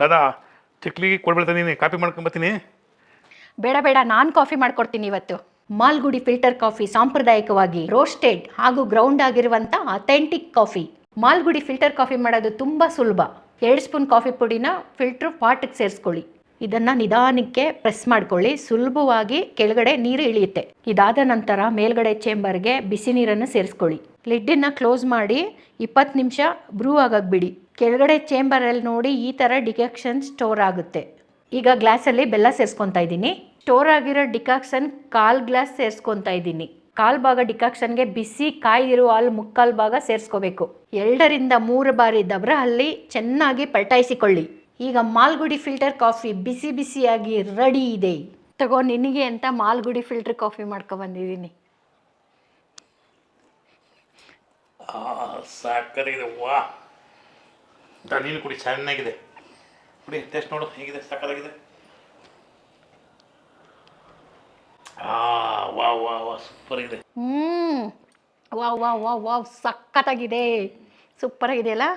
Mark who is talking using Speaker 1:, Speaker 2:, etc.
Speaker 1: ದಾದಾ ಚಿಕ್ಲಿಗೆ ಕೊಡ್ಬಿಡ್ತೀನಿ copy ಮಾಡ್ಕೊಂಬತ್ತೀನಿ.
Speaker 2: ಬೇಡ ಬೇಡ, ನಾನು ಕಾಫಿ ಮಾಡ್ಕೊಡ್ತೀನಿ ಇವತ್ತು. ಮಾಲ್ಗುಡಿ ಫಿಲ್ಟರ್ ಕಾಫಿ ಸಾಂಪ್ರದಾಯಿಕವಾಗಿ ರೋಸ್ಟೆಡ್ ಹಾಗೂ ಗ್ರೌಂಡ್ ಆಗಿರುವಂಥ authentic coffee. Malgudi filter coffee ಮಾಡೋದು ತುಂಬ ಸುಲಭ. 2 ಸ್ಪೂನ್ ಕಾಫಿ ಪುಡಿನ ಫಿಲ್ಟ್ರ್ ಪಾಟಿಗೆ ಸೇರಿಸ್ಕೊಳ್ಳಿ. ಇದನ್ನು ನಿಧಾನಕ್ಕೆ ಪ್ರೆಸ್ ಮಾಡ್ಕೊಳ್ಳಿ. ಸುಲಭವಾಗಿ ಕೆಳಗಡೆ ನೀರು ಇಳಿಯುತ್ತೆ. ಇದಾದ ನಂತರ ಮೇಲ್ಗಡೆ ಚೇಂಬರ್ಗೆ ಬಿಸಿ ನೀರನ್ನು ಸೇರಿಸ್ಕೊಳ್ಳಿ. ಲಿಡ್ಡನ್ನು ಕ್ಲೋಸ್ ಮಾಡಿ 20 ನಿಮಿಷ ಬ್ರೂ ಆಗಕ್ಕೆ ಬಿಡಿ. ಕೆಳಗಡೆ ಚೇಂಬರಲ್ಲಿ ನೋಡಿ ಈ ಥರ ಡಿಕಾಕ್ಷನ್ ಸ್ಟೋರ್ ಆಗುತ್ತೆ. ಈಗ ಗ್ಲಾಸಲ್ಲಿ ಬೆಲ್ಲ ಸೇರಿಸ್ಕೊತಾ ಇದ್ದೀನಿ. ಸ್ಟೋರ್ ಆಗಿರೋ ಡಿಕಾಕ್ಷನ್ 1/4 ಗ್ಲಾಸ್ ಸೇರಿಸ್ಕೊತಾ ಇದ್ದೀನಿ. 1/4 ಭಾಗ ಡಿಕಾಕ್ಷನ್ಗೆ ಬಿಸಿ ಕಾಯ್ದಿರೋ ಹಾಲು 3/4 ಭಾಗ ಸೇರಿಸ್ಕೋಬೇಕು. 2 ರಿಂದ 3 ಬಾರಿ ದಬ್ರಹಲ್ಲಿ ಚೆನ್ನಾಗಿ ಪಲ್ಟಾಯಿಸಿಕೊಳ್ಳಿ. ಈಗ ಮಾಲ್ಗುಡಿ ಫಿಲ್ಟರ್ ಕಾಫಿ ಬಿಸಿ ಬಿಸಿಯಾಗಿ ರೆಡಿ ಇದೆ. ತಗೋ ನಿನಗೆ ಅಂತ ಮಾಲ್ಗುಡಿ ಫಿಲ್ಟರ್ ಕಾಫಿ ಮಾಡ್ಕೊಬಂದಿದ್ದೀನಿ.
Speaker 1: ಸಾಕಾಗಿದೆ. ವಾ ನೀನು ಕುಡಿ, ಚೆನ್ನಾಗಿದೆ. ಕುಡಿ, ಟೇಸ್ಟ್ ನೋಡು ಹೇಗಿದೆ. ಸಾಕಾಗಿದೆ. ವಾ ವಾ ವಾ ಸೂಪರ್ ಇದೆ.
Speaker 2: ವಾವ್ ವಾವ್ ವಾವ್ ವಾವ್, ಸಖತ್ತಾಗಿದೆ. ಸೂಪರಾಗಿದೆಯಲ್ಲ.